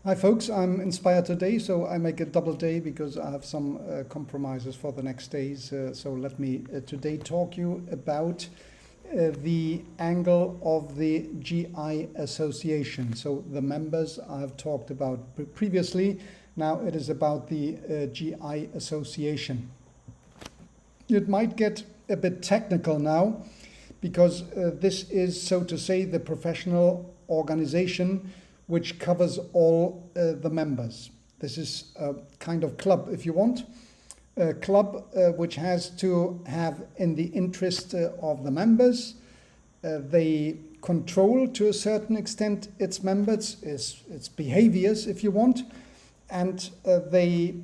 Hi folks, I'm inspired today, so I make a double day because I have some compromises for the next days. So let me today talk you about the angle of the GI Association. So the members I have talked about previously, now it is about the GI Association. It might get a bit technical now because this is, so to say, the professional organization which covers all the members. This is a kind of club, if you want, a club which has to have in the interest of the members. They control to a certain extent its members, its behaviors, if you want, and they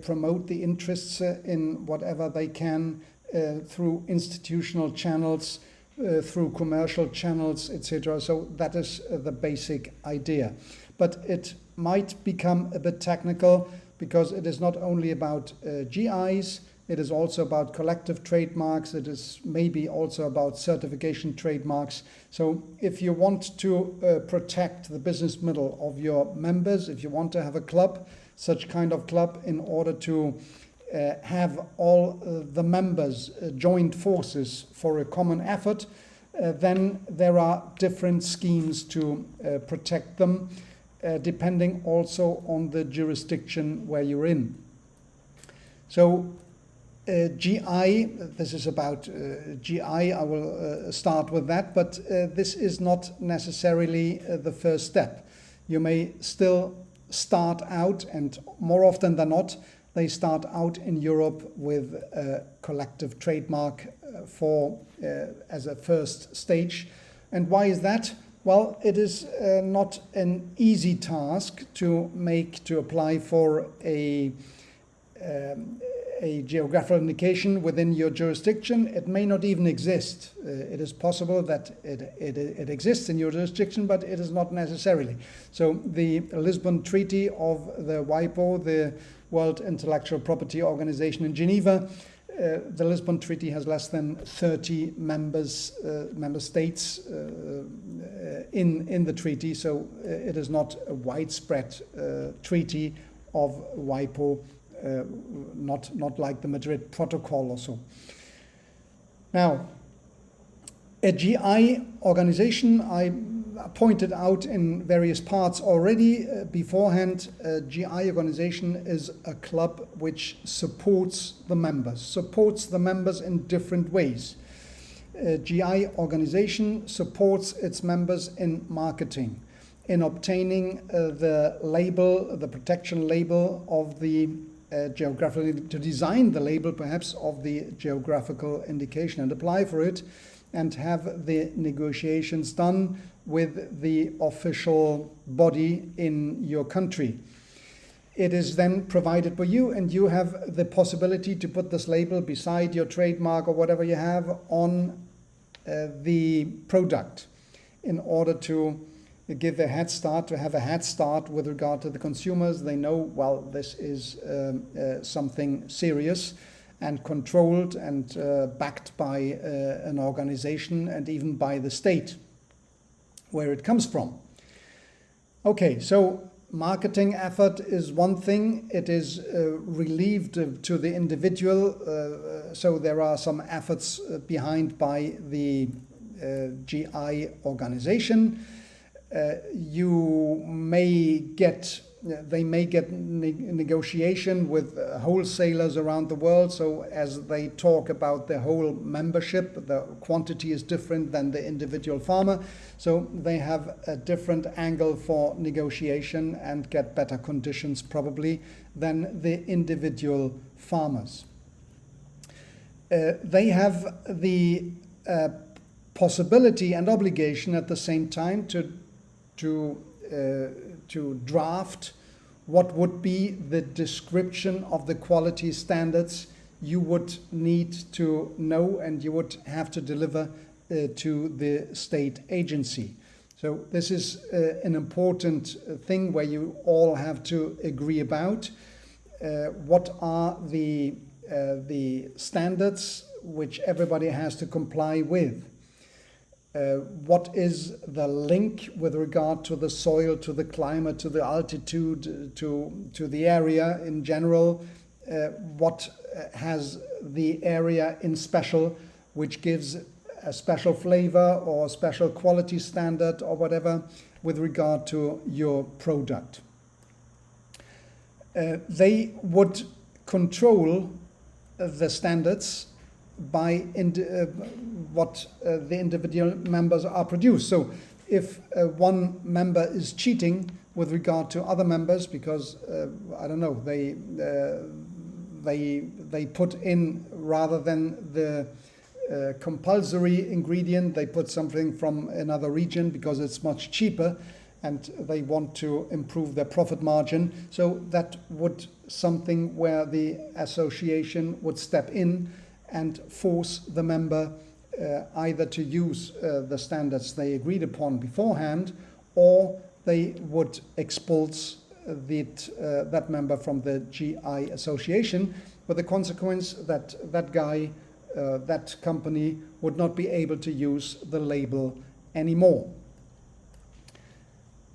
promote the interests in whatever they can through institutional channels, through commercial channels, etc. So that is the basic idea. But it might become a bit technical because it is not only about GIs, it is also about collective trademarks, it is maybe also about certification trademarks. So if you want to protect the business model of your members, if you want to have a club, such kind of club, in order to have all the members joined forces for a common effort, then there are different schemes to protect them, depending also on the jurisdiction where you're in. So GI, this is about GI, I will start with that, but this is not necessarily the first step. You may still start out, and more often than not, they start out in Europe with a collective trademark as a first stage. And why is that? Well, it is not an easy task to apply for a geographical indication within your jurisdiction. It may not even exist. It is possible that it exists in your jurisdiction, but it is not necessarily. So the Lisbon Treaty of the WIPO, the World Intellectual Property Organization in Geneva, the Lisbon Treaty has less than 30 member states in the treaty, so it is not a widespread treaty of WIPO, not like the Madrid Protocol or so. Now, a GI organization, I pointed out in various parts already beforehand, a GI organization is a club which supports the members in different ways. A GI organization supports its members in marketing, in obtaining the label, the protection label of the geographical, to design the label perhaps of the geographical indication and apply for it, and have the negotiations done with the official body in your country. It is then provided for you, and you have the possibility to put this label beside your trademark or whatever you have on the product in order to give a head start, to have a head start with regard to the consumers. They know, well, this is something serious and controlled and backed by an organization and even by the state where it comes from. Okay, so marketing effort is one thing. It is relieved to the individual, so there are some efforts behind by the GI organization. They may get negotiation with wholesalers around the world. So as they talk about the whole membership, the quantity is different than the individual farmer. So they have a different angle for negotiation and get better conditions probably than the individual farmers. They have the possibility and obligation at the same time to draft what would be the description of the quality standards you would need to know and you would have to deliver to the state agency. So this is an important thing where you all have to agree about what are the standards which everybody has to comply with. what is the link with regard to the soil, to the climate, to the altitude, to the area in general, what has the area in special, which gives a special flavor or special quality standard or whatever with regard to your product. They would control the standards by what the individual members are produced. So if one member is cheating with regard to other members because, I don't know, they put in, rather than the compulsory ingredient, they put something from another region because it's much cheaper and they want to improve their profit margin. So that would something where the association would step in and force the member either to use the standards they agreed upon beforehand, or they would expulse that member from the GI association, with the consequence that that guy, that company would not be able to use the label anymore.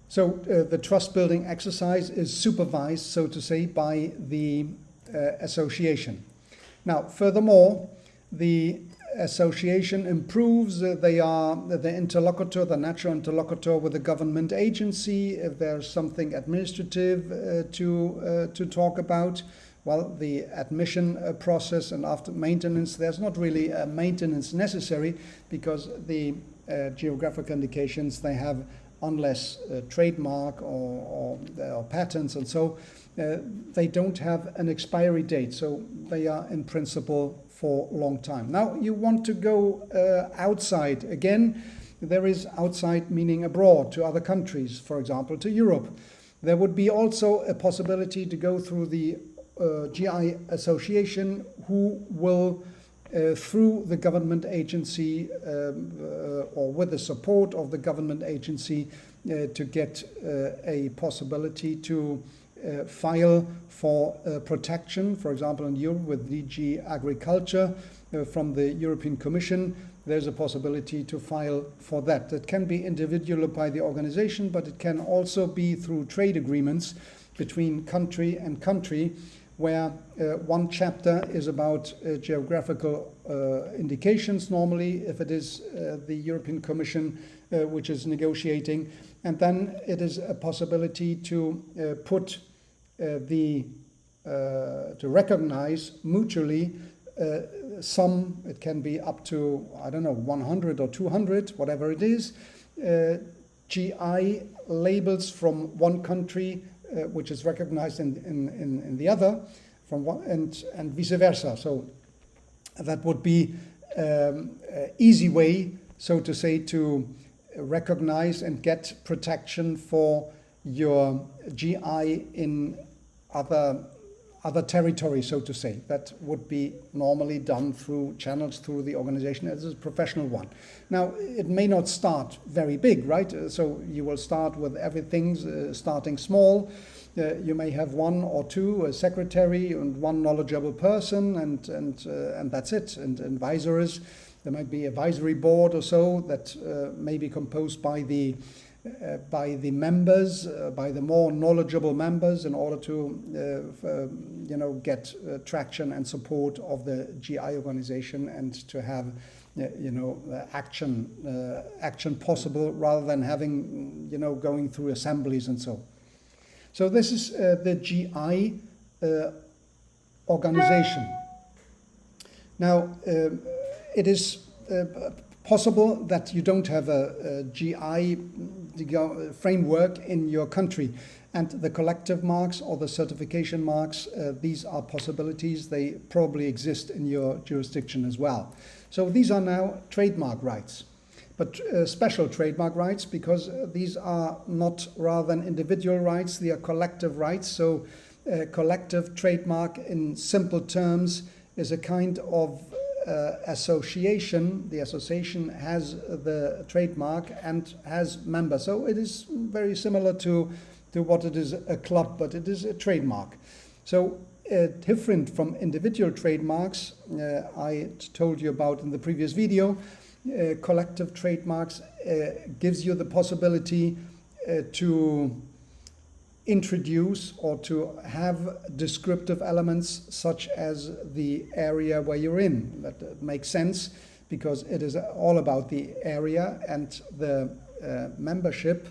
So the trust building exercise is supervised, so to say, by the association. Now, furthermore, the association improves. They are the interlocutor, the natural interlocutor with the government agency. If there's something administrative to talk about, well, the admission process, and after maintenance, there's not really a maintenance necessary, because the geographical indications they have, unless trademark or patents and so, they don't have an expiry date, so they are in principle for a long time. Now you want to go outside. Again, there is outside meaning abroad, to other countries, for example to Europe. There would be also a possibility to go through the GI association, who will through the government agency or with the support of the government agency to get a possibility to file for protection, for example in Europe with DG Agriculture from the European Commission. There's a possibility to file for that. That can be individual by the organization, but it can also be through trade agreements between country and country, where one chapter is about geographical indications normally, if it is the European Commission which is negotiating, and then it is a possibility to to recognize mutually some, it can be up to, I don't know, 100 or 200, whatever it is, GI labels from one country which is recognized in the other, from one, and vice versa. So that would be an easy way, so to say, to recognize and get protection for your GI in other territories, so to say. That would be normally done through channels through the organization as a professional one. Now, it may not start very big, right? So you will start with everything starting small. You may have one or two, a secretary and one knowledgeable person, and that's it. And advisors, there might be advisory board or so that may be composed by the members, by the more knowledgeable members, in order to get traction and support of the GI organization, and to have action possible, rather than having going through assemblies and so. So this is the GI organization. Now it is possible that you don't have a GI framework in your country, and the collective marks or the certification marks, these are possibilities. They probably exist in your jurisdiction as well. So these are now trademark rights, but special trademark rights, because these are not rather than individual rights, they are collective rights. So collective trademark, in simple terms, is a kind of association. The association has the trademark and has members. So it is very similar to what it is a club, but it is a trademark. So different from individual trademarks I told you about in the previous video. collective trademarks gives you the possibility to introduce or to have descriptive elements such as the area where you're in. That makes sense because it is all about the area, and the membership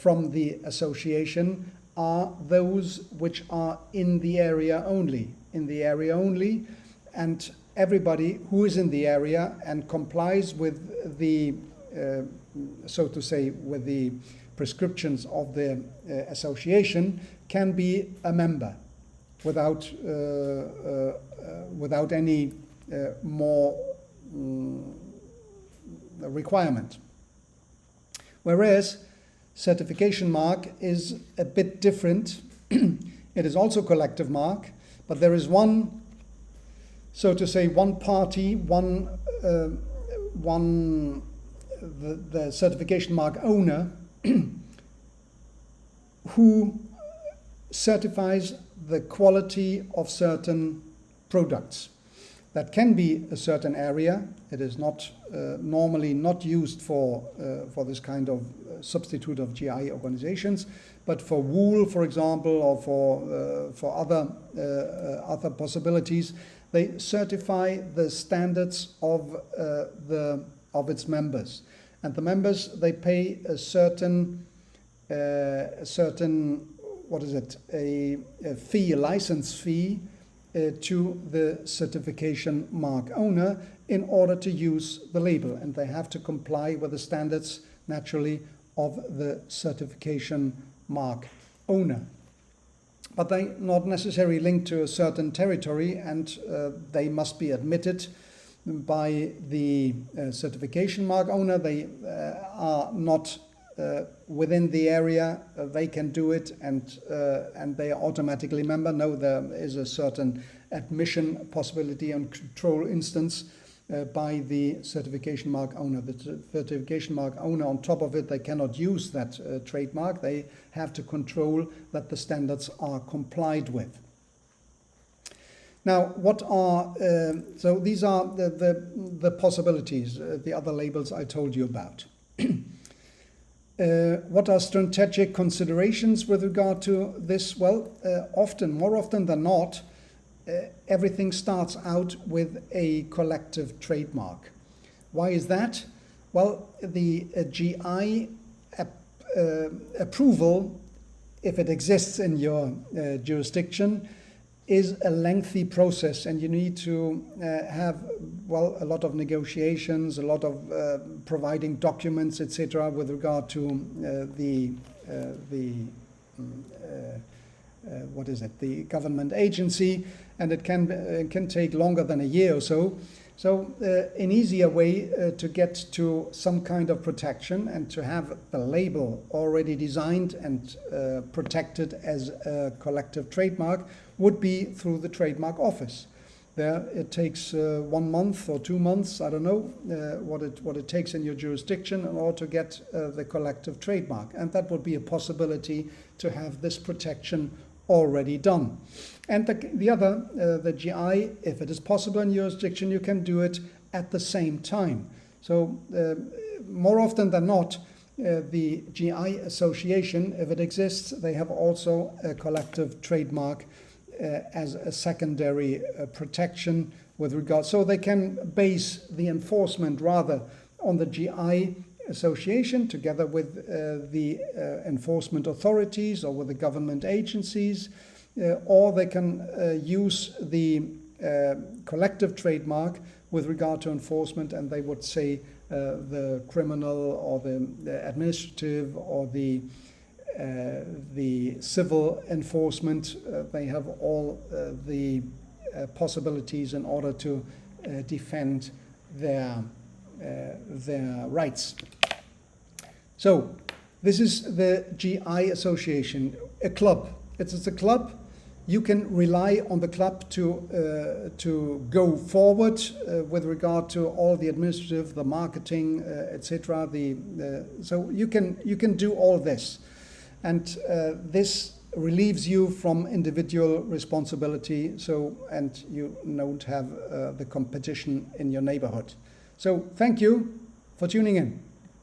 from the association are those which are in the area only. In the area only, and everybody who is in the area and complies with the, so to say, with the prescriptions of the association can be a member without without any more requirement. Whereas certification mark is a bit different. It is also collective mark, but there is one, so to say, one party, the certification mark owner who certifies the quality of certain products. That can be a certain area. It is not normally not used for this kind of substitute of GI organizations, but for wool, for example, or for other possibilities, they certify the standards of its members, and the members, they pay a certain what is it, a fee, a license fee to the certification mark owner in order to use the label, and they have to comply with the standards naturally of the certification mark owner. But they not necessarily linked to a certain territory, and they must be admitted by the certification mark owner. They are not within the area, they can do it, and they are automatically member. No, there is a certain admission possibility and control instance by the certification mark owner. The certification mark owner, on top of it, they cannot use that trademark. They have to control that the standards are complied with. Now, what are so these are the possibilities, the other labels I told you about. What are strategic considerations with regard to this? Well, more often than not, everything starts out with a collective trademark. Why is that? Well, the GI approval, if it exists in your jurisdiction, is a lengthy process, and you need to have, well, a lot of negotiations, a lot of providing documents, etc., with regard to what is it, the government agency, and it can take longer than a year or so. So an easier way to get to some kind of protection and to have the label already designed and protected as a collective trademark would be through the trademark office. There it takes 1 month or 2 months, I don't know what it takes in your jurisdiction in order to get the collective trademark, and that would be a possibility to have this protection already done. And the other, the GI, if it is possible in your jurisdiction, you can do it at the same time. So more often than not, the GI association, if it exists, they have also a collective trademark as a secondary protection with regard. So they can base the enforcement rather on the GI association together with the enforcement authorities or with the government agencies, or they can use the collective trademark with regard to enforcement, and they would say the criminal or the administrative or the civil enforcement. They have all the possibilities in order to defend their rights. So this is the GI association, a club. It's a club. You can rely on the club to go forward with regard to all the administrative, the marketing, etc. So you can do all this, and this relieves you from individual responsibility. So, and you don't have the competition in your neighborhood. So thank you for tuning in.